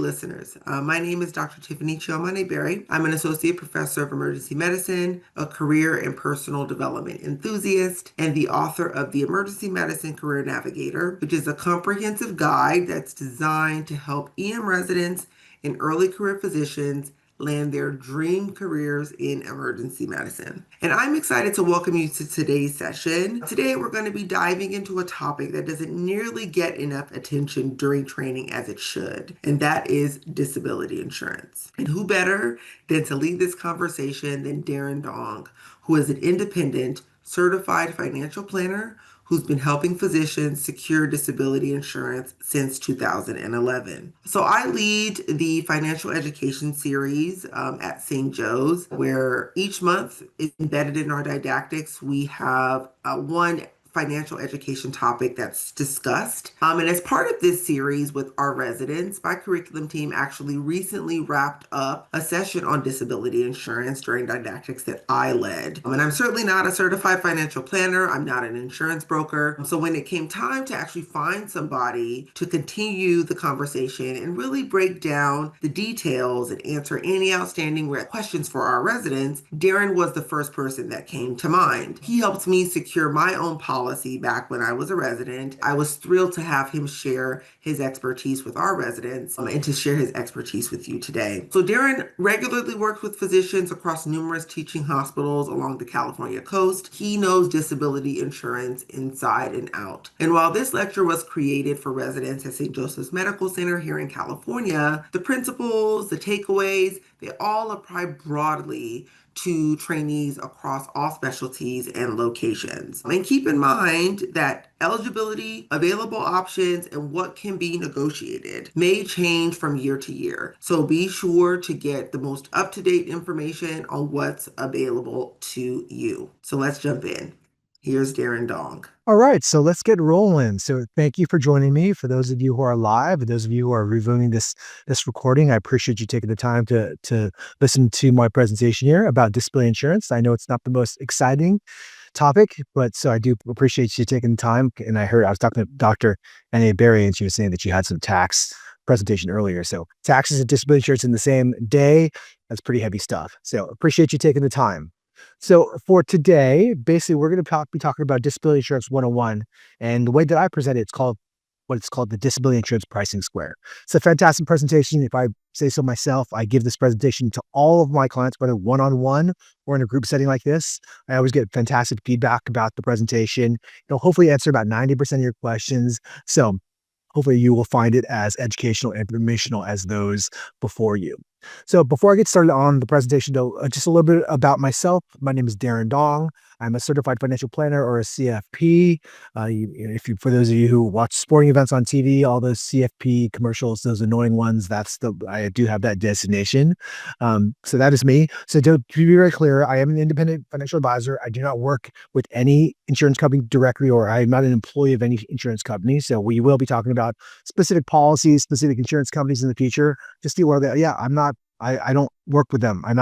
listeners. My name is Dr. Tiffany Chiomane Berry. I'm an associate professor of emergency medicine, a career and personal development enthusiast, and the author of the Emergency Medicine Career Navigator, which is a comprehensive guide that's designed to help EM residents and early career physicians land their dream careers in emergency medicine. And I'm excited to welcome you to today's session. Today, we're going to be diving into a topic that doesn't nearly get enough attention during training as it should, and that is disability insurance. And who better than to lead this conversation than Deron Dong, who is an independent, certified financial planner who's been helping physicians secure disability insurance since 2011. So I lead the financial education series at St. Joe's, where each month, embedded in our didactics, we have one financial education topic that's discussed. And as part of this series with our residents, my curriculum team actually recently wrapped up a session on disability insurance during didactics that I led. And I'm certainly not a certified financial planner. I'm not an insurance broker. So when it came time to actually find somebody to continue the conversation and really break down the details and answer any outstanding questions for our residents, Deron was the first person that came to mind. He helped me secure my own policy back when I was a resident. I was thrilled to have him share his expertise with our residents and to share his expertise with you today. So Deron regularly works with physicians across numerous teaching hospitals along the California coast. He knows disability insurance inside and out. And while this lecture was created for residents at St. Joseph's Medical Center here in California, the principles, the takeaways, they all apply broadly to trainees across all specialties and locations. And keep in mind that eligibility, available options, and what can be negotiated may change from year to year. So be sure to get the most up-to-date information on what's available to you. So let's jump in. Here's Deron Dong. All right, so let's get rolling. So thank you for joining me. For those of you who are live, those of you who are reviewing this recording, I appreciate you taking the time to listen to my presentation here about disability insurance. I know it's not the most exciting topic, but so I do appreciate you taking the time. And I was talking to Dr. Annie Berry, and she was saying that you had some tax presentation earlier. So taxes and disability insurance in the same day, that's pretty heavy stuff. So appreciate you taking the time. So for today, basically, we're going to be talking about Disability Insurance 101. And the way that I present it, it's called the Disability Insurance Pricing Square. It's a fantastic presentation. If I say so myself, I give this presentation to all of my clients, whether one-on-one or in a group setting like this. I always get fantastic feedback about the presentation. It'll hopefully answer about 90% of your questions. So hopefully you will find it as educational and informational as those before you. So before I get started on the presentation, though, just a little bit about myself. My name is Deron Dong. I'm a certified financial planner, or a CFP. For those of you who watch sporting events on TV, all those CFP commercials, those annoying ones, I do have that designation. So that is me. So to be very clear, I am an independent financial advisor. I do not work with any insurance company directly, or I'm not an employee of any insurance company. So we will be talking about specific policies, specific insurance companies in the future. Just be aware that, I don't work with them. I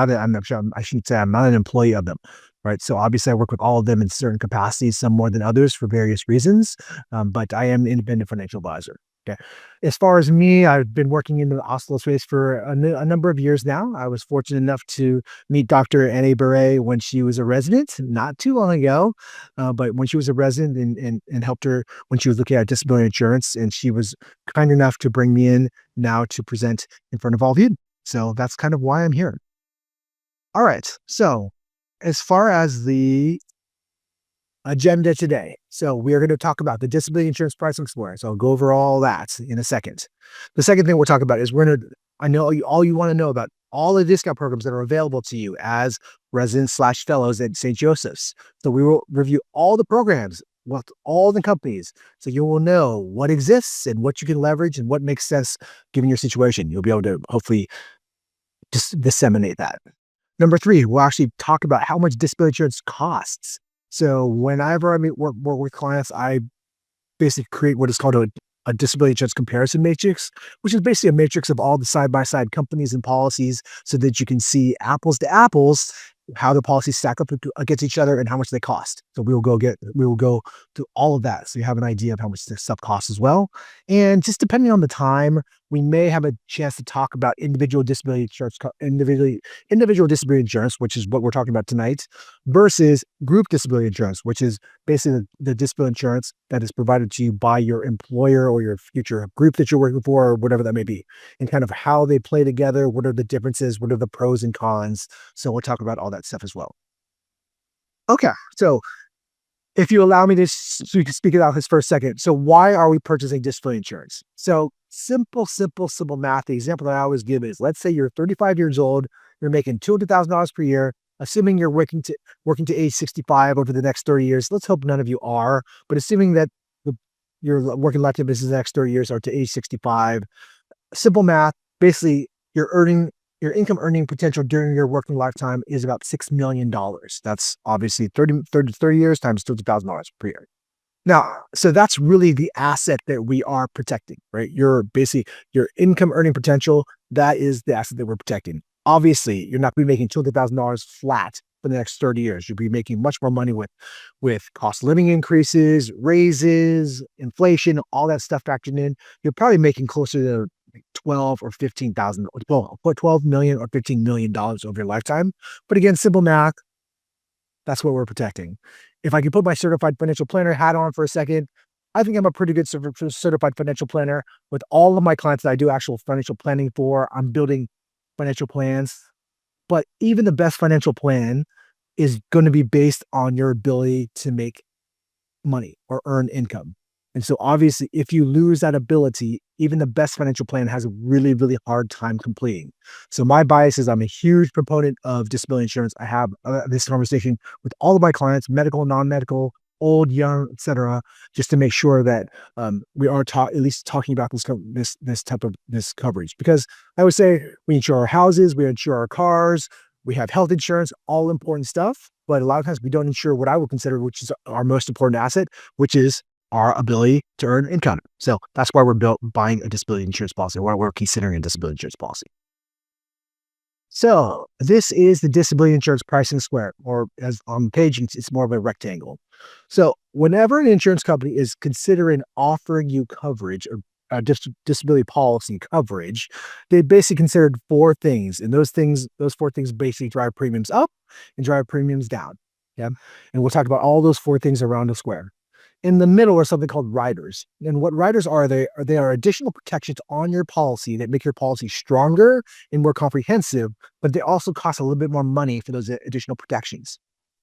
shouldn't say I'm not an employee of them, right? So obviously I work with all of them in certain capacities, some more than others for various reasons, but I am an independent financial advisor. Okay. As far as me, I've been working in the hospital space for a number of years now. I was fortunate enough to meet Dr. Annie Berry when she was a resident, not too long ago, but when she was a resident and helped her when she was looking at disability insurance, and she was kind enough to bring me in now to present in front of all of you. So that's kind of why I'm here. All right. So as far as the agenda today, so we are going to talk about the Disability Insurance Pricing Square. So I'll go over all that in a second. The second thing we'll talk about is I know all you want to know about all the discount programs that are available to you as residents/fellows at St. Joseph's. So we will review all the programs with all the companies, so you will know what exists and what you can leverage and what makes sense given your situation. You'll be able to hopefully just disseminate that. Number 3, we'll actually talk about how much disability insurance costs. So whenever I work with clients, I basically create what is called a disability insurance comparison matrix, which is basically a matrix of all the side-by-side companies and policies so that you can see apples to apples how the policies stack up against each other and how much they cost. So we will go to all of that, so you have an idea of how much this stuff costs as well. And just depending on the time we may have a chance to talk about individual disability insurance, individual disability insurance, which is what we're talking about tonight, versus group disability insurance, which is basically the disability insurance that is provided to you by your employer or your future group that you're working for, or whatever that may be, and kind of how they play together. What are the differences? What are the pros and cons? So we'll talk about all that stuff as well. Okay, so if you allow me to speak it out this first second. So why are we purchasing disability insurance? So simple math. The example that I always give is, let's say you're 35 years old, you're making $200,000 per year, assuming you're working to age 65 over the next 30 years. Let's hope none of you are, but assuming that your working lifetime is the next 30 years or to age 65, simple math, basically your income earning potential during your working lifetime is about $6 million. That's obviously 30 years times $30,000 per year. Now, so that's really the asset that we are protecting, right? Your income earning potential, that is the asset that we're protecting. Obviously, you're not going to be making $200,000 flat for the next 30 years. You'll be making much more money with cost of living increases, raises, inflation, all that stuff factored in. You're probably making closer to 12 or 15,000, well, 12 million or $15 million over your lifetime. But again, simple math, that's what we're protecting. If I could put my certified financial planner hat on for a second, I think I'm a pretty good certified financial planner. With all of my clients that I do actual financial planning for, I'm building financial plans. But even the best financial plan is going to be based on your ability to make money or earn income. And so obviously, if you lose that ability, even the best financial plan has a really hard time completing. So my bias is I'm a huge proponent of disability insurance. I have this conversation with all of my clients, medical, non-medical, old, young, etc., just to make sure that we are at least talking about this type of this coverage. Because I would say we insure our houses, we insure our cars, we have health insurance, all important stuff. But a lot of times we don't insure what I would consider, which is our most important asset, which is our ability to earn income. So that's why we're buying a disability insurance policy, why we're considering a disability insurance policy. So this is the disability insurance pricing square, or as on the page, it's more of a rectangle. So whenever an insurance company is considering offering you coverage or disability policy coverage, they basically considered four things. And those four things basically drive premiums up and drive premiums down. Yeah. And we'll talk about all those four things around the square. In the middle are something called riders. And what riders are, they are additional protections on your policy that make your policy stronger and more comprehensive, but they also cost a little bit more money for those additional protections.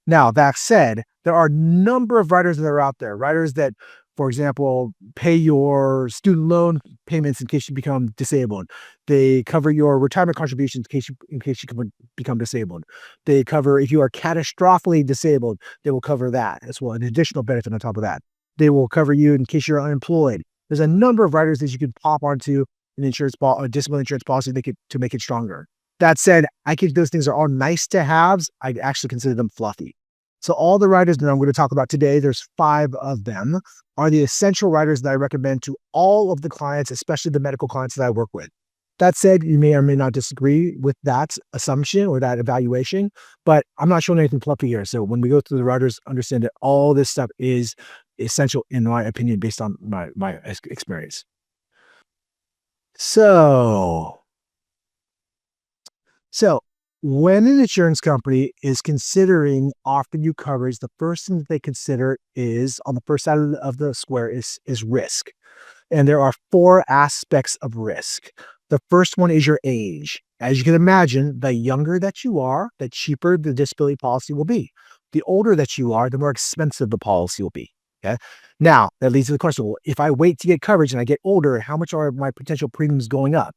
Now, that said, there are a number of riders that are out there. Riders that, for example, pay your student loan payments in case you become disabled. They cover your retirement contributions in case you become disabled. They cover if you are catastrophically disabled, they will cover that as well, an additional benefit on top of that. They will cover you in case you're unemployed. There's a number of riders that you can pop onto an a disability insurance policy to make it stronger. That said, I think those things are all nice to haves. I actually consider them fluffy. So all the riders that I'm going to talk about today, there's 5 of them, are the essential riders that I recommend to all of the clients, especially the medical clients that I work with. That said, you may or may not disagree with that assumption or that evaluation, but I'm not showing anything fluffy here. So when we go through the riders, understand that all this stuff is essential, in my opinion, based on my experience. So when an insurance company is considering offering you coverage, the first thing that they consider is, on the first side of the square, is risk. And there are 4 aspects of risk. The first one is your age. As you can imagine, the younger that you are, the cheaper the disability policy will be. The older that you are, the more expensive the policy will be. Okay. Now, that leads to the question, well, if I wait to get coverage and I get older, how much are my potential premiums going up?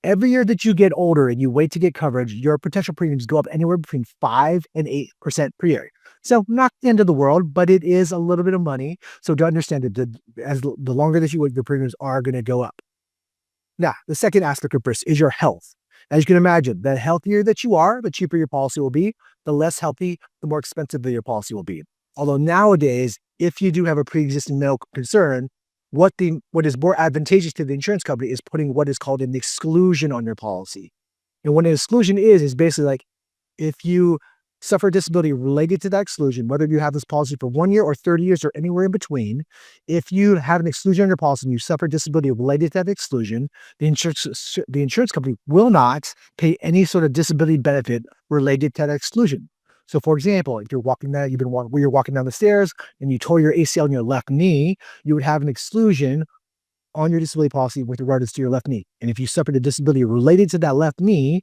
Every year that you get older and you wait to get coverage, your potential premiums go up anywhere between 5 and 8% per year. So not the end of the world, but it is a little bit of money. So to understand it, the longer that you wait, your premiums are going to go up. Now, the second aspect of risk is your health. As you can imagine, the healthier that you are, the cheaper your policy will be. The less healthy, the more expensive your policy will be. Although nowadays, if you do have a pre-existing medical concern, what is more advantageous to the insurance company is putting what is called an exclusion on your policy. And what an exclusion is basically like, if you suffer disability related to that exclusion, whether you have this policy for 1 year or 30 years or anywhere in between, if you have an exclusion on your policy and you suffer disability related to that exclusion, the insurance company will not pay any sort of disability benefit related to that exclusion. So, for example, if you're walking down, you're walking down the stairs and you tore your ACL in your left knee, you would have an exclusion on your disability policy with regards to your left knee. And if you suffered a disability related to that left knee,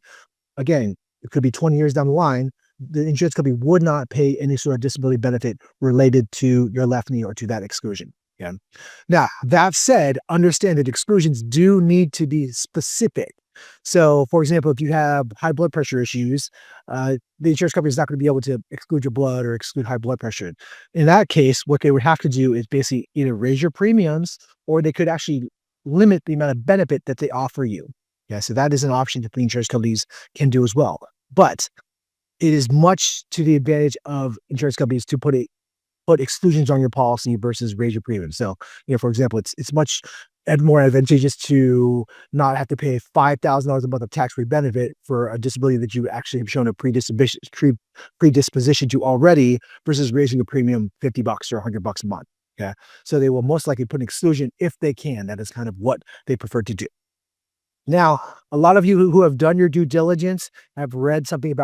again, it could be 20 years down the line, the insurance company would not pay any sort of disability benefit related to your left knee or to that exclusion. Yeah. Now, that said, understand that exclusions do need to be specific. So, for example, if you have high blood pressure issues, the insurance company is not going to be able to exclude your blood or exclude high blood pressure. In that case, what they would have to do is basically either raise your premiums or they could actually limit the amount of benefit that they offer you. Yeah, so that is an option that the insurance companies can do as well. But it is much to the advantage of insurance companies to put exclusions on your policy versus raise your premium. So, for example, it's much more advantageous to not have to pay $5,000 a month of tax-free benefit for a disability that you actually have shown a predisposition to already versus raising a premium $50 or $100 a month. Okay. So they will most likely put an exclusion if they can. That is kind of what they prefer to do. Now, a lot of you who have done your due diligence have read something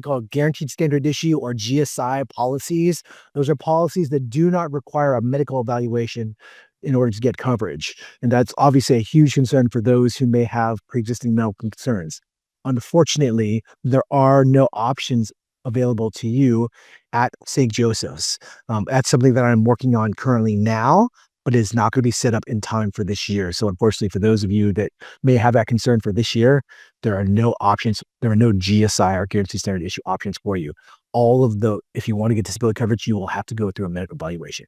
called guaranteed standard issue or GSI policies. Those are policies that do not require a medical evaluation in order to get coverage. And that's obviously a huge concern for those who may have pre-existing medical concerns. Unfortunately, there are no options available to you at St. Joseph's. That's something that I'm working on currently now, but it's not going to be set up in time for this year. So unfortunately, for those of you that may have that concern for this year, there are no options. There are no GSI or guaranteed standard issue options for you. If you want to get disability coverage, you will have to go through a medical evaluation.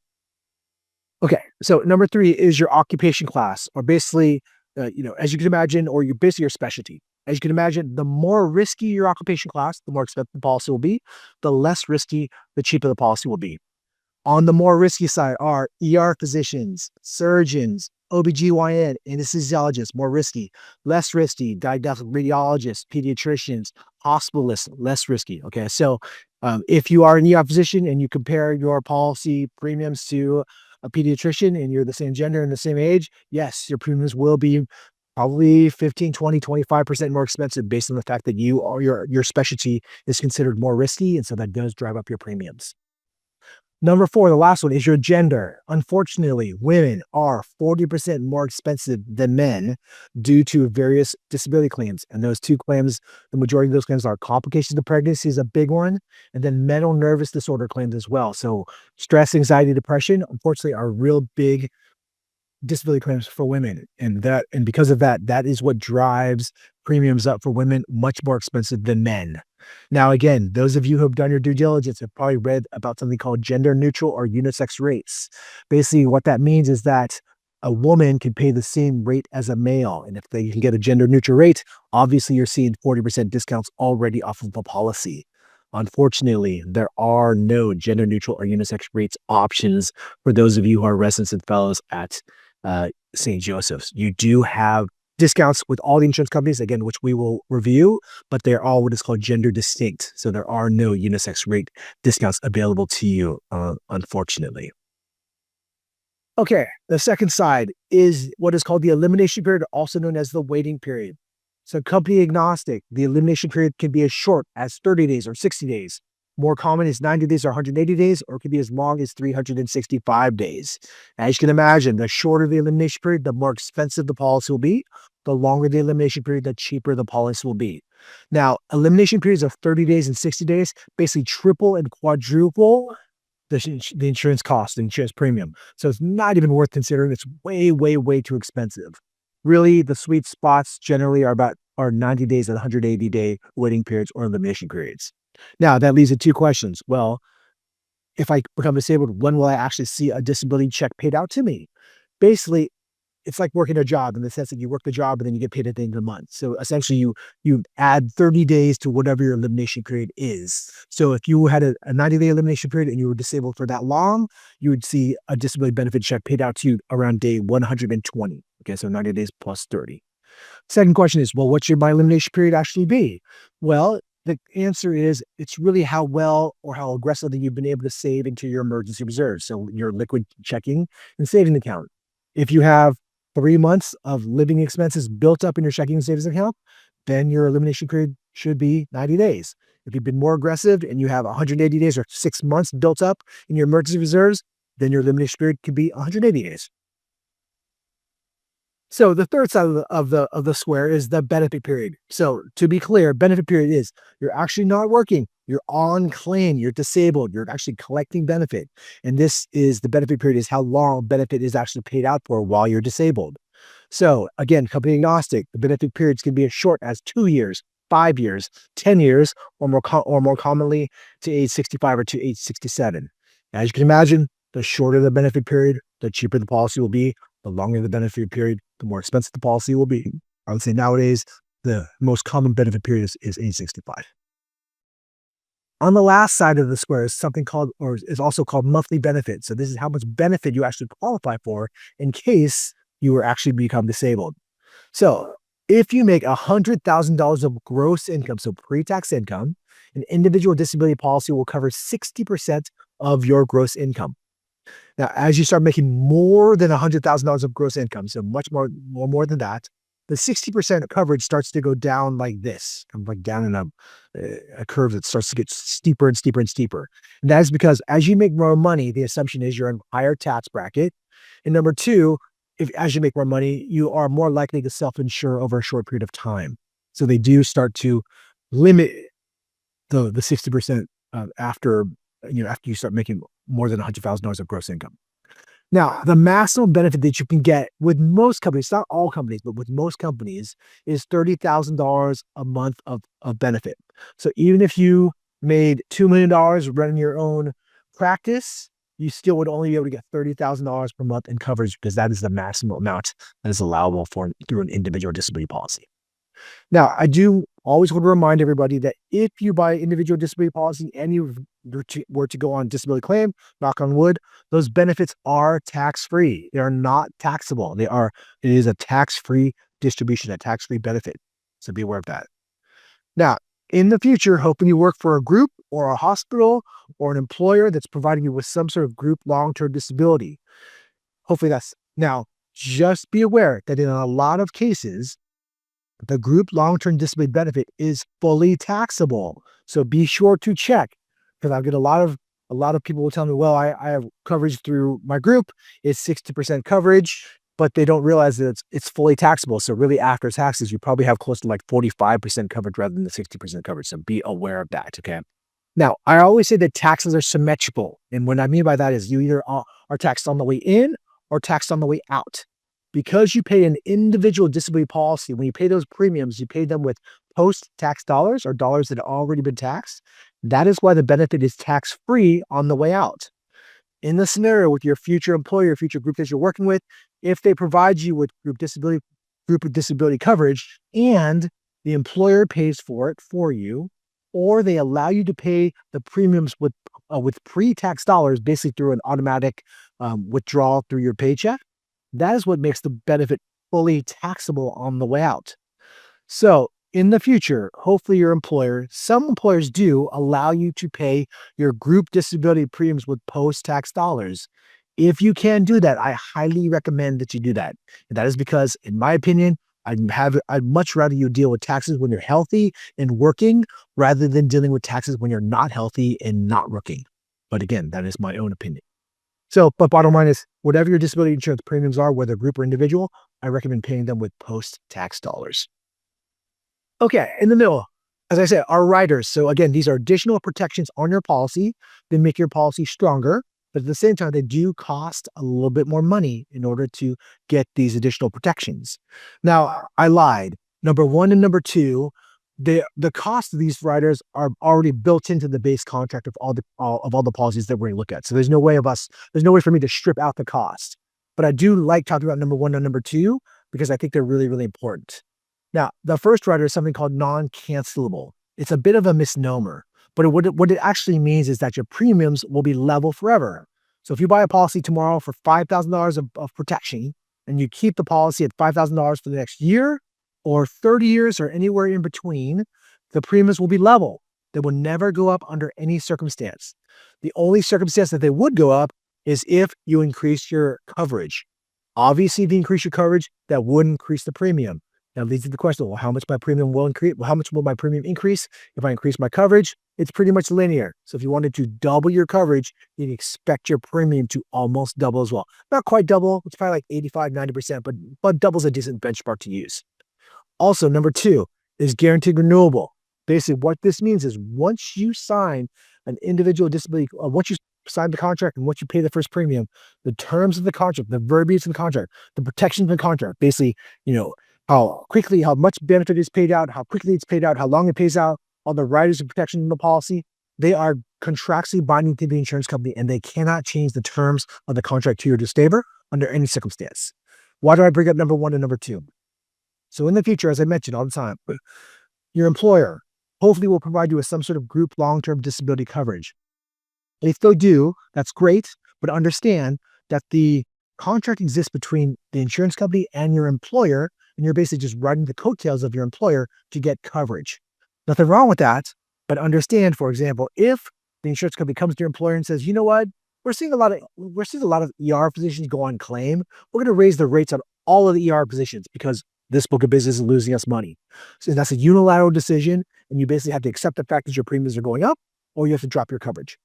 Okay, so number 3 is your occupation class, or basically, as you can imagine, or basically your specialty. As you can imagine, the more risky your occupation class, the more expensive the policy will be. The less risky, the cheaper the policy will be. On the more risky side are ER physicians, surgeons, OBGYN, anesthesiologists, more risky. Less risky, diagnostic radiologists, pediatricians, hospitalists, less risky. Okay, so if you are an ER physician and you compare your policy premiums to a pediatrician and you're the same gender and the same age, yes, your premiums will be probably 15, 20, 25% more expensive based on the fact that your specialty is considered more risky. And so that does drive up your premiums. Number 4, the last one, is your gender. Unfortunately, women are 40% more expensive than men due to various disability claims. And those two claims, the majority of those claims are complications of pregnancy is a big one, and then mental nervous disorder claims as well. So stress, anxiety, depression, unfortunately, are real big disability claims for women. And because of that, that is what drives premiums up for women much more expensive than men. Now, again, those of you who have done your due diligence have probably read about something called gender neutral or unisex rates. Basically, what that means is that a woman can pay the same rate as a male. And if they can get a gender neutral rate, obviously you're seeing 40% discounts already off of the policy. Unfortunately, there are no gender neutral or unisex rates options for those of you who are residents and fellows at St. Joseph's. You do have discounts with all the insurance companies, again, which we will review, but they're all what is called gender distinct. So there are no unisex rate discounts available to you, unfortunately. Okay, the second side is what is called the elimination period, also known as the waiting period. So company agnostic, the elimination period can be as short as 30 days or 60 days. More common is 90 days or 180 days, or it can be as long as 365 days. As you can imagine, the shorter the elimination period, the more expensive the policy will be. The longer the elimination period, the cheaper the policy will be. Now, elimination periods of 30 days and 60 days basically triple and quadruple the insurance cost, the insurance premium. So it's not even worth considering. It's way, way, way too expensive. Really, the sweet spots generally are 90 days and 180-day waiting periods or elimination periods. Now, that leads to two questions. Well, if I become disabled, when will I actually see a disability check paid out to me? Basically, it's like working a job in the sense that you work the job and then you get paid at the end of the month. So essentially, you add 30 days to whatever your elimination period is. So if you had a 90-day elimination period and you were disabled for that long, you would see a disability benefit check paid out to you around day 120. Okay, so 90 days plus 30. Second question is, well, what should my elimination period actually be? Well, The answer is it's really how well or how aggressively you've been able to save into your emergency reserves. So your liquid checking and saving account. If you have 3 months of living expenses built up in your checking and savings account, then your elimination period should be 90 days. If you've been more aggressive and you have 180 days or 6 months built up in your emergency reserves, then your elimination period could be 180 days. So the third side of the square is the benefit period. So to be clear, benefit period is you're actually not working, you're on claim, you're disabled, you're actually collecting benefit. And this is the benefit period is how long benefit is actually paid out for while you're disabled. So again, company agnostic, the benefit periods can be as short as 2 years, 5 years, 10 years, or more commonly to age 65 or to age 67. As you can imagine, the shorter the benefit period, the cheaper the policy will be. The longer the benefit period, the more expensive the policy will be. I would say nowadays, the most common benefit period is age 65. On the last side of the square is something called, or is also called monthly benefit. So this is how much benefit you actually qualify for in case you were actually become disabled. So if you make $100,000 of gross income, so pre-tax income, an individual disability policy will cover 60% of your gross income. Now, as you start making more than $100,000 of gross income, so much more than that, the 60% coverage starts to go down like this, kind of like down in a curve that starts to get steeper and steeper and steeper. And that is because as you make more money, the assumption is you're in a higher tax bracket. And number two, if as you make more money, you are more likely to self-insure over a short period of time. So they do start to limit the 60% after you start making more than $100,000 of gross income. Now, the maximum benefit that you can get with most companies, not all companies, but with most companies, is $30,000 a month of benefit. So even if you made $2 million running your own practice, you still would only be able to get $30,000 per month in coverage because that is the maximum amount that is allowable through an individual disability policy. Now, I do always want to remind everybody that if you buy individual disability policy and you were to go on disability claim, knock on wood, those benefits are tax-free. They are not taxable. It is a tax-free distribution, a tax-free benefit. So be aware of that. Now, in the future, hoping you work for a group or a hospital or an employer that's providing you with some sort of group long-term disability. Hopefully now, just be aware that in a lot of cases, the group long-term disability benefit is fully taxable. So be sure to check, because I get a lot of people will tell me, well, I have coverage through my group. It's 60% coverage, but they don't realize that it's fully taxable. So really after taxes, you probably have close to like 45% coverage rather than the 60% coverage. So be aware of that, okay? Now, I always say that taxes are symmetrical. And what I mean by that is you either are taxed on the way in or taxed on the way out. Because you pay an individual disability policy, when you pay those premiums, you pay them with post-tax dollars or dollars that have already been taxed. That is why the benefit is tax-free on the way out. In the scenario with your future employer, future group that you're working with, if they provide you with group disability coverage and the employer pays for it for you, or they allow you to pay the premiums with pre-tax dollars, basically through an automatic withdrawal through your paycheck, that is what makes the benefit fully taxable on the way out. So in the future, hopefully some employers do allow you to pay your group disability premiums with post-tax dollars. If you can do that, I highly recommend that you do that. And that is because, in my opinion, I'd much rather you deal with taxes when you're healthy and working rather than dealing with taxes when you're not healthy and not working. But again, that is my own opinion. So, but bottom line is, whatever your disability insurance premiums are, whether group or individual, I recommend paying them with post-tax dollars. Okay, in the middle, as I said, are riders. So again, these are additional protections on your policy. They make your policy stronger, but at the same time, they do cost a little bit more money in order to get these additional protections. Now, I lied. Number one and number two, the cost of these riders are already built into the base contract of all the policies that we're going to look at. So there's no way for me to strip out the cost. But I do like talking about number one and number two because I think they're really, really important. Now, the first rider is something called non-cancelable. It's a bit of a misnomer, but what it actually means is that your premiums will be level forever. So if you buy a policy tomorrow for $5,000 of protection and you keep the policy at $5,000 for the next year or 30 years or anywhere in between, The premiums will be level. They will never go up under any circumstance. The only circumstance that they would go up is if you increase your coverage. Obviously, if you increase your coverage, that would increase the premium. Now leads to the question, well, how much my premium will increase? Well, how much will my premium increase if I increase my coverage? It's pretty much linear. So if you wanted to double your coverage, you'd expect your premium to almost double as well. Not quite double. It's probably like 85, 90%, but double's a decent benchmark to use. Also, number two is guaranteed renewable. Basically, what this means is once you sign an individual disability, once you sign the contract and once you pay the first premium, the terms of the contract, the verbiage of the contract, the protections of the contract, basically, how quickly, how much benefit is paid out, how quickly it's paid out, how long it pays out, all the riders of protection in the policy, they are contractually binding to the insurance company and they cannot change the terms of the contract to your disfavor under any circumstance. Why do I bring up number one and number two? So in the future, as I mentioned all the time, your employer hopefully will provide you with some sort of group long-term disability coverage. If they do, that's great, but understand that the contract exists between the insurance company and your employer, and you're basically just riding the coattails of your employer to get coverage. Nothing wrong with that, but understand, for example, if the insurance company comes to your employer and says, you know what, we're seeing a lot of ER physicians go on claim. We're going to raise the rates on all of the ER positions because this book of business is losing us money. So that's a unilateral decision, and you basically have to accept the fact that your premiums are going up, or you have to drop your coverage.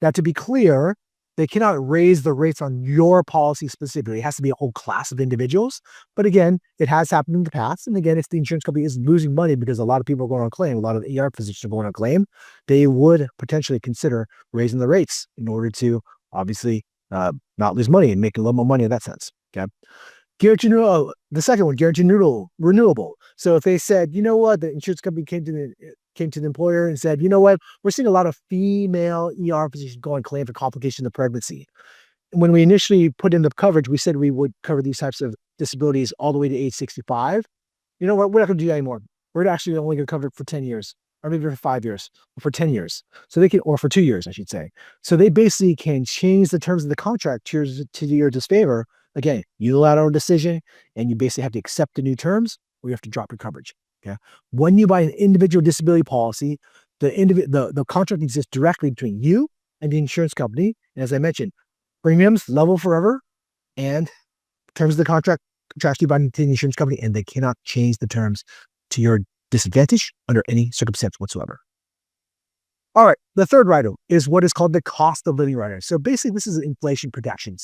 Now, to be clear, they cannot raise the rates on your policy specifically. It has to be a whole class of individuals. But again, it has happened in the past. And again, if the insurance company is losing money because a lot of people are going on claim, a lot of the ER physicians are going on claim, they would potentially consider raising the rates in order to obviously not lose money and make a little more money in that sense. Okay. Guaranteed renewable, the second one, guaranteed renewable. So if they said, you know what, the insurance company came to the employer and said, you know what, we're seeing a lot of female ER physicians go on claim for complications of pregnancy. When we initially put in the coverage, we said we would cover these types of disabilities all the way to age 65. You know what, we're not going to do that anymore. We're actually only going to cover it for 10 years, or maybe for 5 years, or for 10 years. So they can, or for 2 years, I should say. So they basically can change the terms of the contract to your disfavor. Again, unilateral decision, and you basically have to accept the new terms or you have to drop your coverage. Okay. When you buy an individual disability policy, the contract exists directly between you and the insurance company. And as I mentioned, premiums level forever, and terms of the contract contractually binding to the insurance company, and they cannot change the terms to your disadvantage under any circumstance whatsoever. All right, the third rider is what is called the cost of living rider. So basically, this is inflation protection.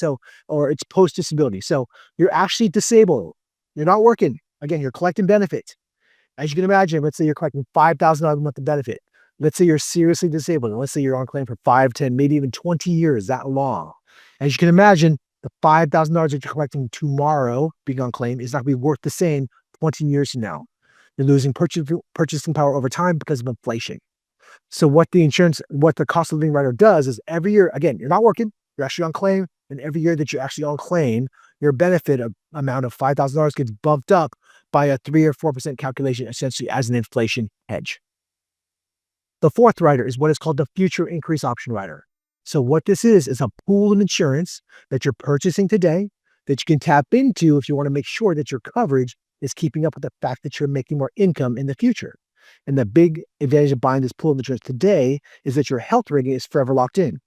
Or it's post-disability. So you're actually disabled. You're not working. Again, you're collecting benefit. As you can imagine, let's say you're collecting $5,000 a month of benefit. Let's say you're seriously disabled. And let's say you're on claim for 5, 10, maybe even 20 years, that long. As you can imagine, the $5,000 that you're collecting tomorrow being on claim is not going to be worth the same 20 years from now. You're losing purchasing power over time because of inflation. So what the cost of living rider does is every year, again, you're not working, you're actually on claim, and every year that you're actually on claim, your benefit amount of $5,000 gets bumped up by a 3 or 4% calculation, essentially as an inflation hedge. The fourth rider is what is called the future increase option rider. So what this is a pool of insurance that you're purchasing today that you can tap into if you want to make sure that your coverage is keeping up with the fact that you're making more income in the future. And the big advantage of buying this pool of insurance today is that your health rating is forever locked in.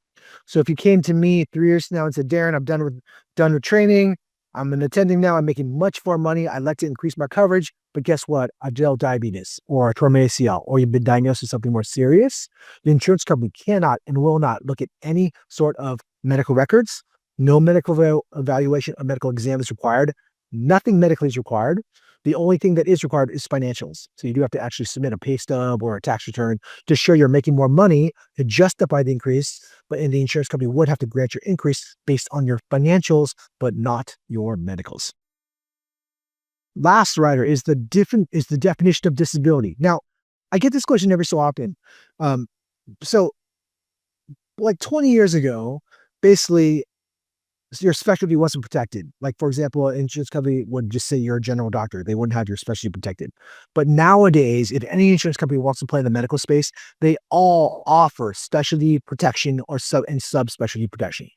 So if you came to me 3 years from now and said, Deron, I'm done with training, I'm an attending now, I'm making much more money, I'd like to increase my coverage, but guess what? I developed diabetes or a torn ACL, or you've been diagnosed with something more serious, the insurance company cannot and will not look at any sort of medical records. No medical evaluation or medical exam is required. Nothing medically is required. The only thing that is required is financials. So you do have to actually submit a pay stub or a tax return to show you're making more money to justify the increase. But the insurance company would have to grant your increase based on your financials, but not your medicals. Last rider is the definition of disability. Now, I get this question every so often. So like 20 years ago, basically, your specialty wasn't protected. Like, for example, an insurance company would just say you're a general doctor. They wouldn't have your specialty protected. But nowadays, if any insurance company wants to play in the medical space, they all offer specialty protection or subspecialty protection.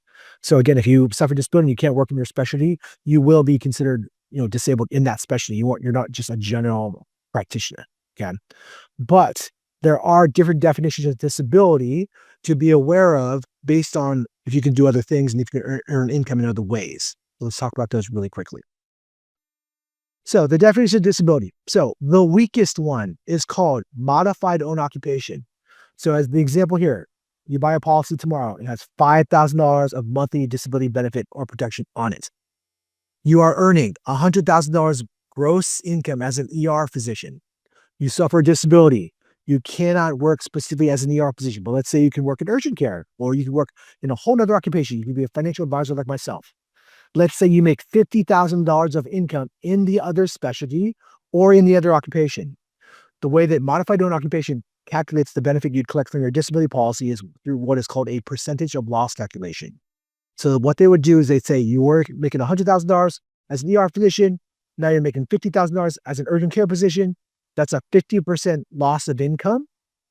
So again, if you suffer disability and you can't work in your specialty, you will be considered, disabled in that specialty. You're not just a general practitioner. Okay. But there are different definitions of disability to be aware of based on if you can do other things and if you can earn income in other ways. So let's talk about those really quickly. So the definition of disability. So the weakest one is called modified own occupation. So as the example here, you buy a policy tomorrow, it has $5,000 of monthly disability benefit or protection on it. You are earning $100,000 gross income as an ER physician. You suffer a disability. You cannot work specifically as an ER physician, but let's say you can work in urgent care, or you can work in a whole other occupation. You can be a financial advisor like myself. Let's say you make $50,000 of income in the other specialty or in the other occupation. The way that modified own occupation calculates the benefit you'd collect from your disability policy is through what is called a percentage of loss calculation. So what they would do is they'd say you were making $100,000 as an ER physician. Now you're making $50,000 as an urgent care physician. That's a 50% loss of income.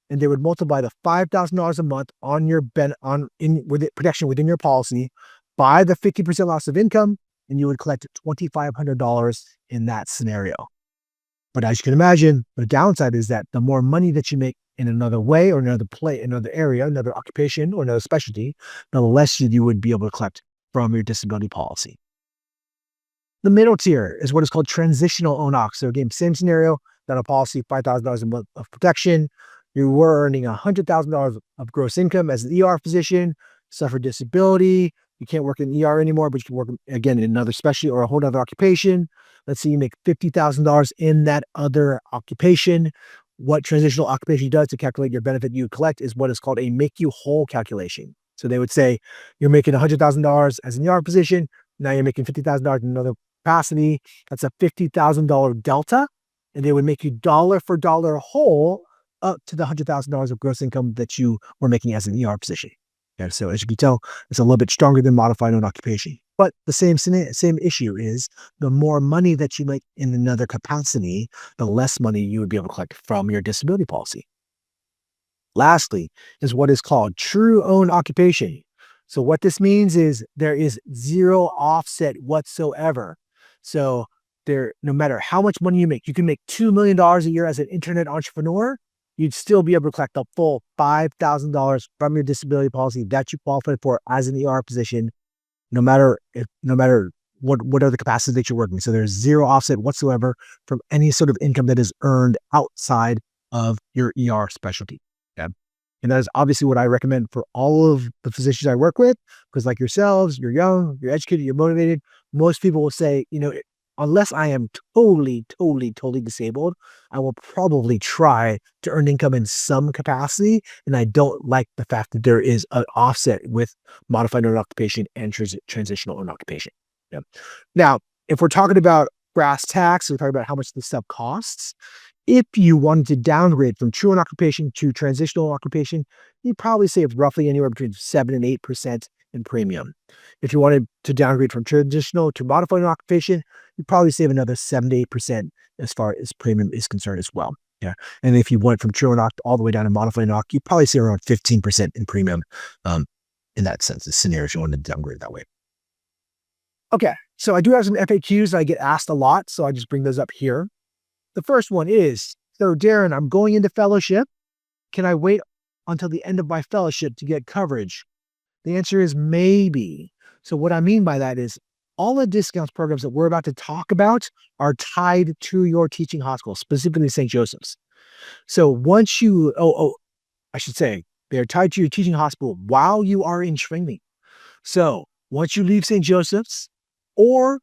And they would multiply the $5,000 a month on your protection within your policy by the 50% loss of income, and you would collect $2,500 in that scenario. But as you can imagine, the downside is that the more money that you make in another way or another area, another occupation or another specialty, the less you would be able to collect from your disability policy. The middle tier is what is called transitional own-oc. So again, same scenario, that a policy, $5,000 a month of protection. You were earning $100,000 of gross income as an ER physician, suffer disability. You can't work in ER anymore, but you can work again in another specialty or a whole other occupation. Let's say you make $50,000 in that other occupation. What transitional occupation does to calculate your benefit you collect is what is called a make you whole calculation. So they would say you're making $100,000 as an ER physician. Now you're making $50,000 in another capacity. That's a $50,000 delta. And they would make you dollar for dollar whole up to the $100,000 of gross income that you were making as an ER physician. Okay, so as you can tell, it's a little bit stronger than modified own occupation. But the same issue is the more money that you make in another capacity, the less money you would be able to collect from your disability policy. Lastly is what is called true own occupation. So what this means is there is zero offset whatsoever. So no matter how much money you can make $2 million a year as an internet entrepreneur, you'd still be able to collect the full $5,000 from your disability policy that you qualified for as an ER physician, no matter what other capacity that you're working. So there's zero offset whatsoever from any sort of income that is earned outside of your ER specialty. Okay? And that is obviously what I recommend for all of the physicians I work with, because like yourselves, you're young, you're educated, you're motivated. Most people will say, unless I am totally disabled, I will probably try to earn income in some capacity. And I don't like the fact that there is an offset with modified own occupation and transitional own occupation. Yeah. Now, if we're talking about brass tacks, we're talking about how much this stuff costs. If you wanted to downgrade from true own occupation to transitional occupation, you'd probably save roughly anywhere between 7 and 8% in premium. If you wanted to downgrade from traditional to modified own occupation, you'd probably save another 7 to 8% as far as premium is concerned as well. Yeah. And if you went from true own all the way down to modified own, you'd probably save around 15% in premium in that sense, the scenario if you wanted to downgrade that way. Okay. So I do have some FAQs I get asked a lot, so I just bring those up here. The first one is, so Deron, I'm going into fellowship. Can I wait until the end of my fellowship to get coverage? The answer is maybe. So what I mean by that is all the discounts programs that we're about to talk about are tied to your teaching hospital, specifically St. Joseph's. So once I should say, they're tied to your teaching hospital while you are in training. So once you leave St. Joseph's or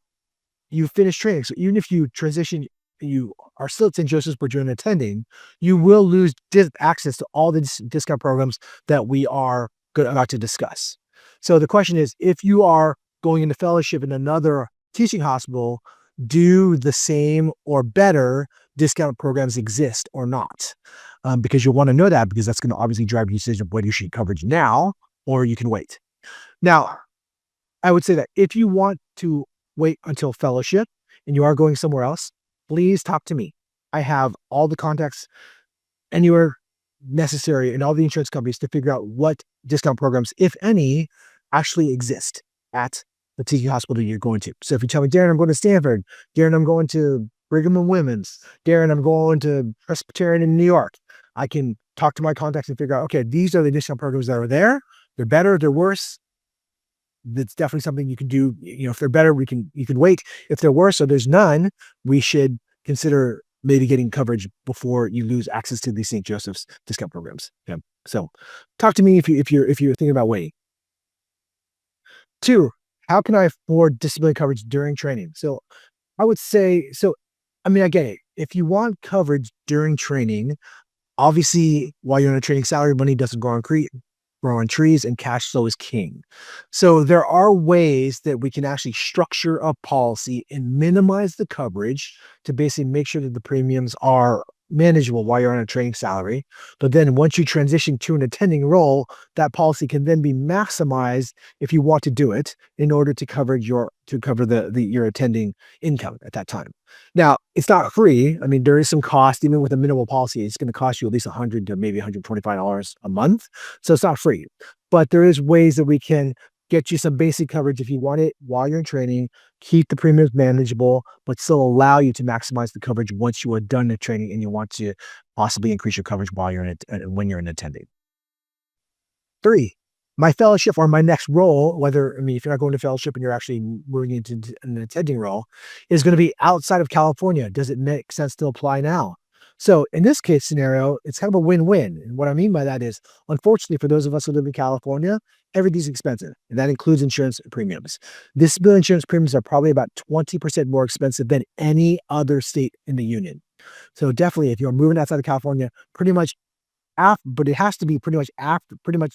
you finish training, so even if you transition, you are still at St. Joseph's, but you're attending, you will lose access to all the discount programs that we are about to discuss. So the question is, if you are going into fellowship in another teaching hospital, do the same or better discount programs exist or not? Because you'll want to know that, because that's going to obviously drive your decision of whether you should coverage now or you can wait. Now, I would say that if you want to wait until fellowship and you are going somewhere else, please talk to me. I have all the contacts anywhere necessary in all the insurance companies to figure out what discount programs, if any, actually exist at the teaching hospital you're going to. So if you tell me, Deron, I'm going to Stanford, Deron, I'm going to Brigham and Women's. Darren, I'm going to Presbyterian in New York. I can talk to my contacts and figure out, okay, these are the discount programs that are there. They're better, they're worse. That's definitely something you can do. If they're better, you can wait. If they're worse or there's none, we should consider maybe getting coverage before you lose access to these St. Joseph's discount programs. Yeah. So talk to me if you're thinking about waiting. Two, how can I afford disability coverage during training? So I would say, I mean, I get it. If you want coverage during training, obviously, while you're in a training salary, money doesn't grow on trees, and cash flow is king. So there are ways that we can actually structure a policy and minimize the coverage to basically make sure that the premiums are manageable while you're on a training salary. But then once you transition to an attending role, that policy can then be maximized if you want to do it in order to cover your attending income at that time. Now, it's not free. I mean, there is some cost, even with a minimal policy. It's going to cost you at least $100 to maybe $125 a month. So it's not free, but there is ways that we can get you some basic coverage if you want it while you're in training, keep the premiums manageable, but still allow you to maximize the coverage once you are done the training and you want to possibly increase your coverage while you're in it, when you're in attending. Three, my fellowship or my next role, if you're not going to fellowship and you're actually moving into an attending role, is going to be outside of California. Does it make sense to apply now? So in this case scenario, it's kind of a win-win. And what I mean by that is, unfortunately, for those of us who live in California, everything's expensive, and that includes insurance premiums. Disability insurance premiums are probably about 20% more expensive than any other state in the union. So definitely, if you're moving outside of California, pretty much after, but it has to be pretty much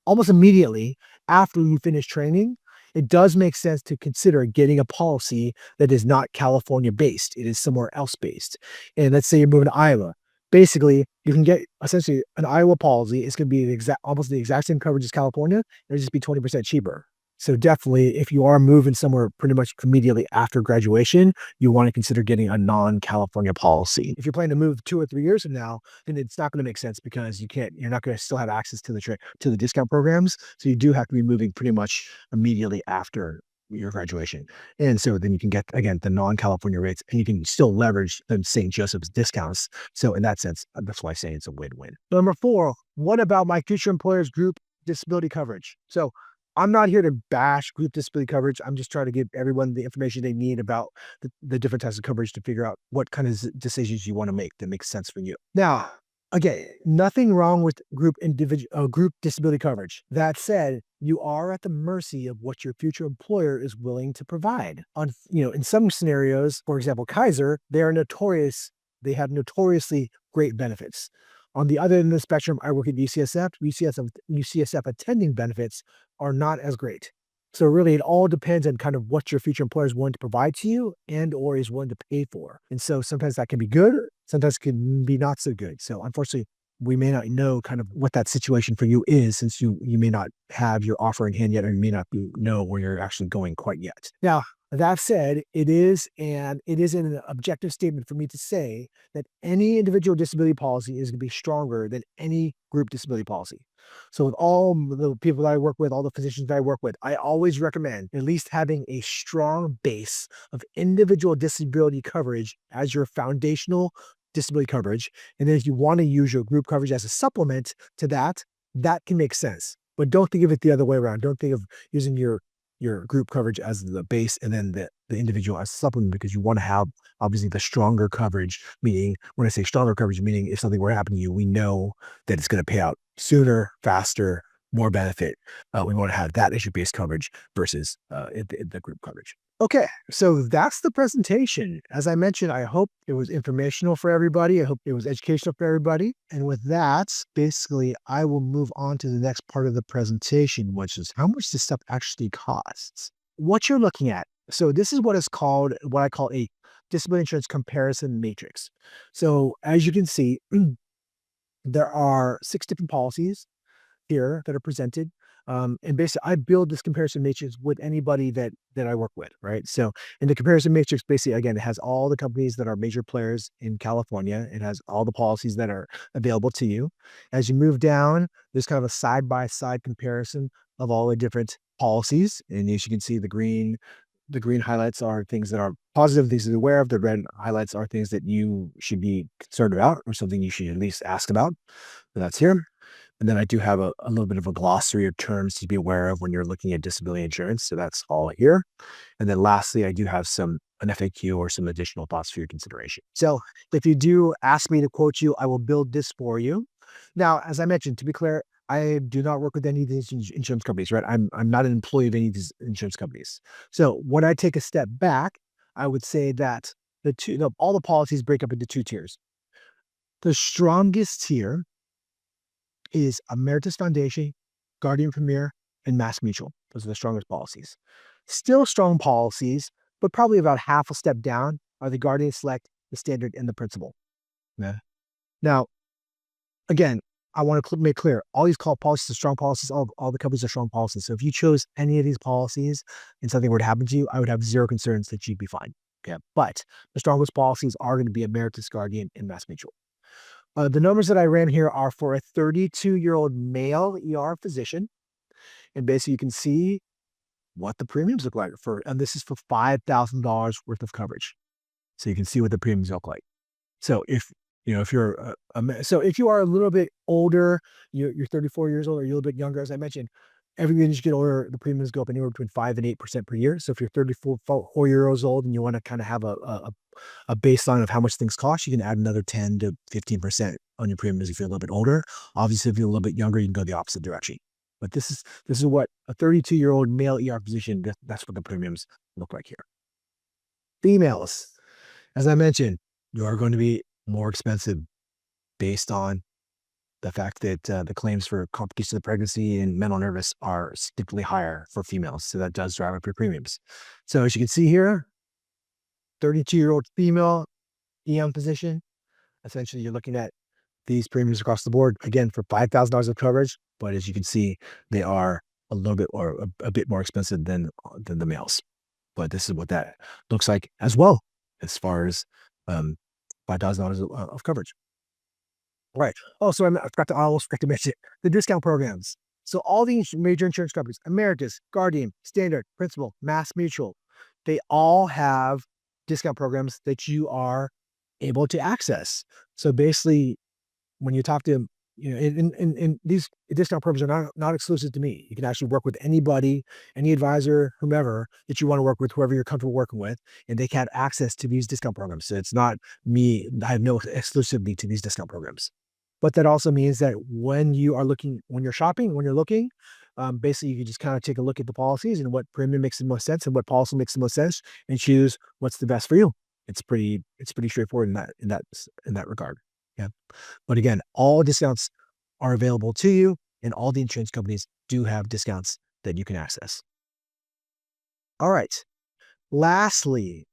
almost immediately after you finish training, it does make sense to consider getting a policy that is not California based. It is somewhere else based. And let's say you're moving to Iowa. Basically, you can get essentially an Iowa policy. It's going to be almost the exact same coverage as California. It'll just be 20% cheaper. So definitely, if you are moving somewhere pretty much immediately after graduation, you want to consider getting a non-California policy. If you're planning to move 2 or 3 years from now, then it's not going to make sense because you're not going to still have access to the discount programs. So you do have to be moving pretty much immediately after your graduation. And so then you can get, again, the non-California rates, and you can still leverage the St. Joseph's discounts. So in that sense, that's why I say it's a win-win. Number 4, what about my future employer's group disability coverage? So I'm not here to bash group disability coverage. I'm just trying to give everyone the information they need about the different types of coverage to figure out what kind of decisions you want to make that makes sense for you. Now, again, nothing wrong with group disability coverage. That said, you are at the mercy of what your future employer is willing to provide. In some scenarios, for example, Kaiser, they have notoriously great benefits. On the other end of the spectrum, I work at UCSF. UCSF attending benefits are not as great. So really, it all depends on kind of what your future employer is willing to provide to you and or is willing to pay for. And so sometimes that can be good, sometimes it can be not so good. So unfortunately, we may not know kind of what that situation for you is, since you may not have your offer in hand yet, or you may not know where you're actually going quite yet. Now, that said, it is an objective statement for me to say that any individual disability policy is going to be stronger than any group disability policy. So with all the people that I work with, all the physicians that I work with, I always recommend at least having a strong base of individual disability coverage as your foundational disability coverage. And then if you want to use your group coverage as a supplement to that, that can make sense. But don't think of it the other way around. Don't think of using your group coverage as the base and then the individual as a supplement, because you want to have obviously the stronger coverage, meaning when I say stronger coverage, meaning if something were to happen to you, we know that it's going to pay out sooner, faster, more benefit. We want to have that issue-based coverage versus the group coverage. Okay, so that's the presentation. As I mentioned, I hope it was informational for everybody. I hope it was educational for everybody. And with that, basically, I will move on to the next part of the presentation, which is how much this stuff actually costs. What you're looking at. So this is what I call a disability insurance comparison matrix. So as you can see, there are 6 different policies here that are presented. And basically, I build this comparison matrix with anybody that I work with, right? So in the comparison matrix, basically, again, it has all the companies that are major players in California. It has all the policies that are available to you. As you move down, there's kind of a side-by-side comparison of all the different policies. And as you can see, the green The green highlights are things that are positive, things to be aware of. The red highlights are things that you should be concerned about or something you should at least ask about. So that's here. And then I do have a little bit of a glossary of terms to be aware of when you're looking at disability insurance. So that's all here. And then lastly, I do have an FAQ or some additional thoughts for your consideration. So if you do ask me to quote you, I will build this for you. Now, as I mentioned, to be clear, I do not work with any of these insurance companies, right? I'm not an employee of any of these insurance companies. So when I take a step back, I would say that all the policies break up into two tiers. The strongest tier is Emeritus Foundation, Guardian Premier, and Mass Mutual. Those are the strongest policies. Still strong policies, but probably about half a step down are the Guardian Select, the Standard, and the Principal. Yeah. Now, again, I want to make clear, all these call policies are strong policies. All the companies are strong policies. So if you chose any of these policies and something were to happen to you, I would have zero concerns that you'd be fine. Okay. But the strongest policies are going to be Emeritus, Guardian, and Mass Mutual. The numbers that I ran here are for a 32-year-old male ER physician. And basically you can see what the premiums look like and this is for $5,000 worth of coverage. So you can see what the premiums look like. So if you're if you are a little bit older, you're 34 years old or you're a little bit younger, as I mentioned, every year you get older, the premiums go up anywhere between 5 and 8% per year. So if you're 34 years old and you want to kind of have a baseline of how much things cost, you can add another 10 to 15% on your premiums if you're a little bit older. Obviously, if you're a little bit younger, you can go the opposite direction. But this is what a 32-year-old male ER physician, that's what the premiums look like here. Females, as I mentioned, you are going to be more expensive based on the fact that the claims for complications of pregnancy and mental nervous are significantly higher for females. So that does drive up your premiums. So as you can see here, 32-year-old female EM physician, essentially you're looking at these premiums across the board, again, for $5,000 of coverage. But as you can see, they are a little bit or a bit more expensive than the males. But this is what that looks like as well, as far as $5,000 of coverage. Right. Oh, so I almost forgot to mention the discount programs. So all the major insurance companies, Emeritus, Guardian, Standard, Principal, Mass Mutual, they all have discount programs that you are able to access. So basically, when you talk to them, and these discount programs are not exclusive to me. You can actually work with anybody, any advisor, whomever that you want to work with, whoever you're comfortable working with, and they can have access to these discount programs. So it's not me. I have no exclusivity to these discount programs. But that also means that when you're shopping, when you're looking, basically you can just kind of take a look at the policies and what premium makes the most sense and what policy makes the most sense and choose what's the best for you. It's pretty straightforward in that regard. Yeah. But again, all discounts are available to you and all the insurance companies do have discounts that you can access. All right. Lastly,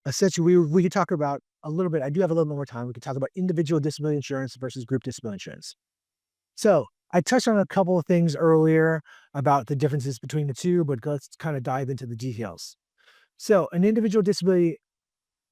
essentially we could talk about a little bit. I do have a little more time. We could talk about individual disability insurance versus group disability insurance. So I touched on a couple of things earlier about the differences between the two, but let's kind of dive into the details. So an individual disability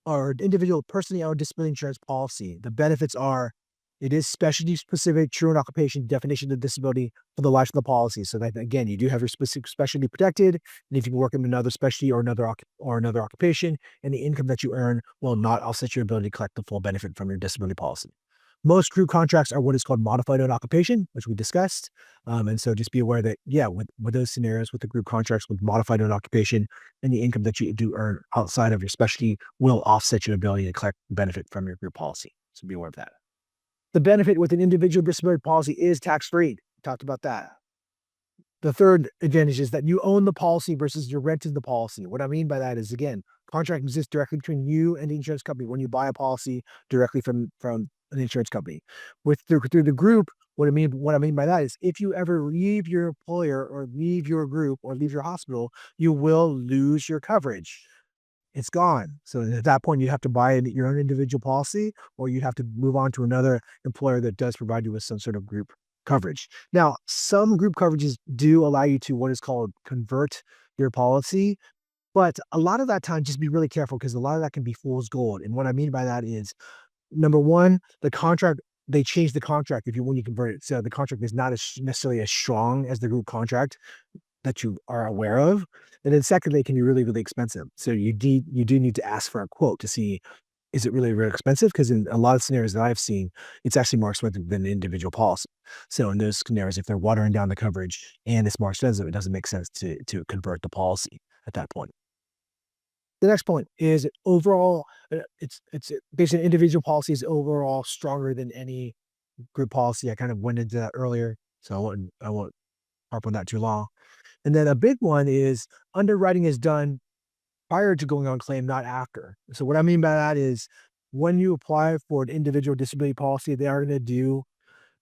or individual personally owned disability insurance policy, the benefits are it is specialty specific, true and occupation definition of disability for the life of the policy. So that again, you do have your specific specialty protected, and if you can work in another specialty or another occupation, and the income that you earn will not offset your ability to collect the full benefit from your disability policy. Most group contracts are what is called modified own occupation, which we discussed. And so just be aware that, with those scenarios, with the group contracts with modified own occupation, and the income that you do earn outside of your specialty will offset your ability to collect benefit from your group policy. So be aware of that. The benefit with an individual disability policy is tax-free. We talked about that. The third advantage is that you own the policy versus you're renting the policy. What I mean by that is, again, contract exists directly between you and the insurance company when you buy a policy directly from an insurance company. Through the group, what I mean by that is if you ever leave your employer or leave your group or leave your hospital, you will lose your coverage. It's gone. So at that point, you have to buy your own individual policy, or you'd have to move on to another employer that does provide you with some sort of group coverage. Now, some group coverages do allow you to what is called convert your policy, but a lot of that time, just be really careful because a lot of that can be fool's gold. And what I mean by that is, number one, the contract, they change the contract when you convert it. So the contract is not necessarily as strong as the group contract. that you are aware of. And then secondly, it can be really, really expensive. So you do need to ask for a quote to see, is it really, really expensive? Because in a lot of scenarios that I've seen, it's actually more expensive than an individual policy. So in those scenarios, if they're watering down the coverage and it's more expensive, it doesn't make sense to convert the policy at that point. The next point is overall, it's basically an individual policy is overall stronger than any group policy. I kind of went into that earlier, so I won't harp on that too long. And then a big one is underwriting is done prior to going on claim, not after. So what I mean by that is when you apply for an individual disability policy, they are going to do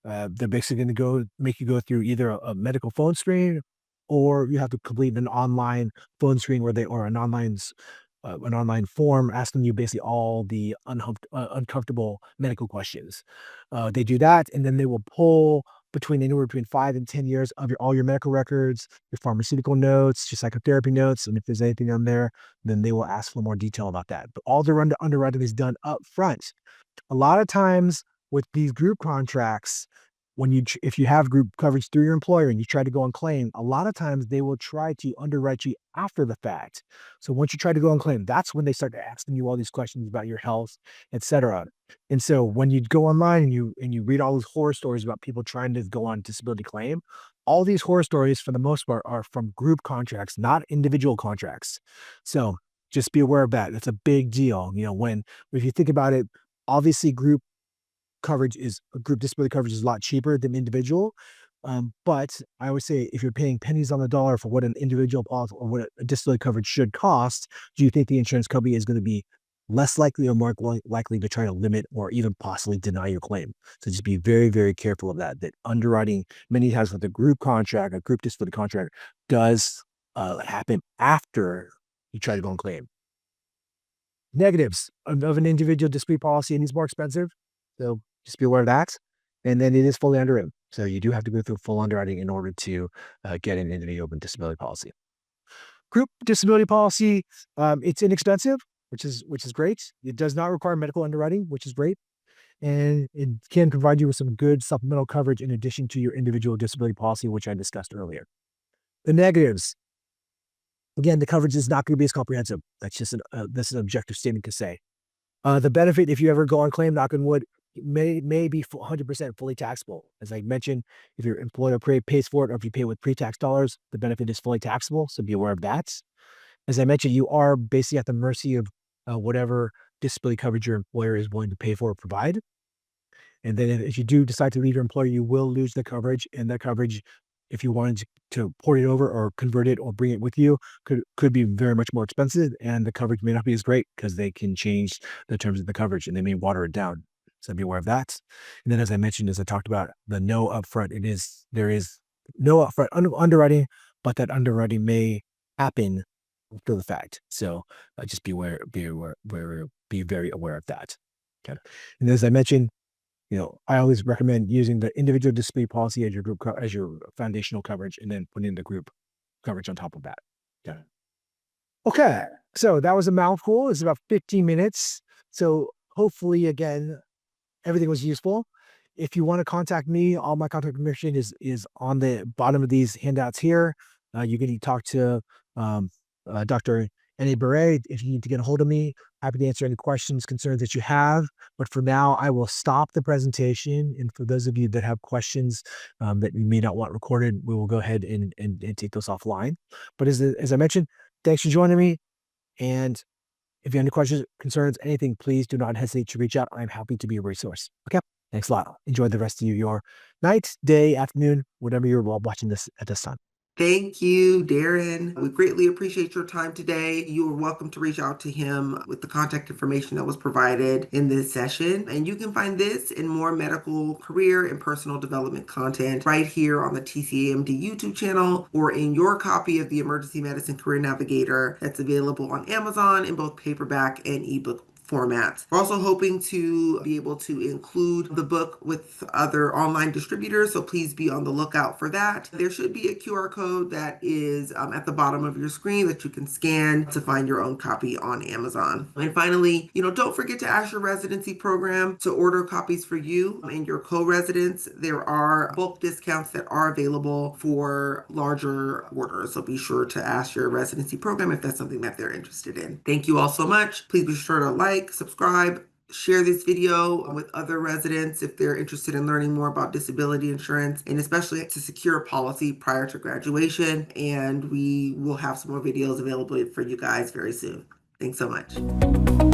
they're basically going to go make you go through either a medical phone screen, or you have to complete an online phone screen where they or an online form asking you basically all the uncomfortable medical questions. They do that, and then they will pull between anywhere between 5 and 10 years of all your medical records, your pharmaceutical notes, your psychotherapy notes, and if there's anything on there, then they will ask for more detail about that. But all the underwriting is done up front. A lot of times with these group contracts, when if you have group coverage through your employer and you try to go on claim, a lot of times they will try to underwrite you after the fact. So once you try to go on claim, that's when they start asking you all these questions about your health, etc. And so when you go online and you read all those horror stories about people trying to go on disability claim, all these horror stories for the most part are from group contracts, not individual contracts. So just be aware of that. That's a big deal. When if you think about it, obviously group disability coverage is a lot cheaper than individual. But I always say if you're paying pennies on the dollar for what an individual policy or what a disability coverage should cost, do you think the insurance company is going to be less likely or more likely to try to limit or even possibly deny your claim? So just be very, very careful of that. That underwriting many times with a group contract, a group disability contract, does happen after you try to go and claim. Negatives of an individual disability policy, and it's more expensive. So just be aware of that. And then it is fully underwritten. So you do have to go through full underwriting in order to get an individual disability policy. Group disability policy, it's inexpensive, which is great. It does not require medical underwriting, which is great. And it can provide you with some good supplemental coverage in addition to your individual disability policy, which I discussed earlier. The negatives, again, the coverage is not going to be as comprehensive. That's just this is an objective statement to say. The benefit, if you ever go on claim, knock on wood, may be 100% fully taxable. As I mentioned, if your employer pays for it or if you pay with pre-tax dollars, the benefit is fully taxable. So be aware of that. As I mentioned, you are basically at the mercy of whatever disability coverage your employer is willing to pay for or provide. And then if you do decide to leave your employer, you will lose the coverage. And that coverage, if you wanted to port it over or convert it or bring it with you, could be very much more expensive. And the coverage may not be as great because they can change the terms of the coverage and they may water it down. So be aware of that. And then, as I mentioned, as I talked about the no upfront, there is no upfront underwriting, but that underwriting may happen after the fact. So just be very aware of that. Okay. And as I mentioned, I always recommend using the individual disability policy as your as your foundational coverage, and then putting the group coverage on top of that. Yeah. Okay. So that was a mouthful. It's about 15 minutes. So hopefully, again, everything was useful. If you want to contact me, all my contact information is on the bottom of these handouts here. You can talk to Dr. Annie Beret if you need to get a hold of me. Happy to answer any questions, concerns that you have. But for now, I will stop the presentation. And for those of you that have questions that you may not want recorded, we will go ahead and take those offline. But as I mentioned, thanks for joining me. And if you have any questions, concerns, anything, please do not hesitate to reach out. I'm happy to be a resource. Okay. Thanks a lot. Enjoy the rest of your night, day, afternoon, whatever you're watching this at this time. Thank you, Darren. We greatly appreciate your time today. You are welcome to reach out to him with the contact information that was provided in this session. And you can find this and more medical career and personal development content right here on the TCAMD YouTube channel or in your copy of the Emergency Medicine Career Navigator that's available on Amazon in both paperback and ebook formats. We're also hoping to be able to include the book with other online distributors, so please be on the lookout for that. There should be a QR code that is at the bottom of your screen that you can scan to find your own copy on Amazon. And finally, don't forget to ask your residency program to order copies for you and your co-residents. There are bulk discounts that are available for larger orders, so be sure to ask your residency program if that's something that they're interested in. Thank you all so much. Please be sure to like, subscribe, share this video with other residents if they're interested in learning more about disability insurance, and especially to secure a policy prior to graduation. And we will have some more videos available for you guys very soon. Thanks so much.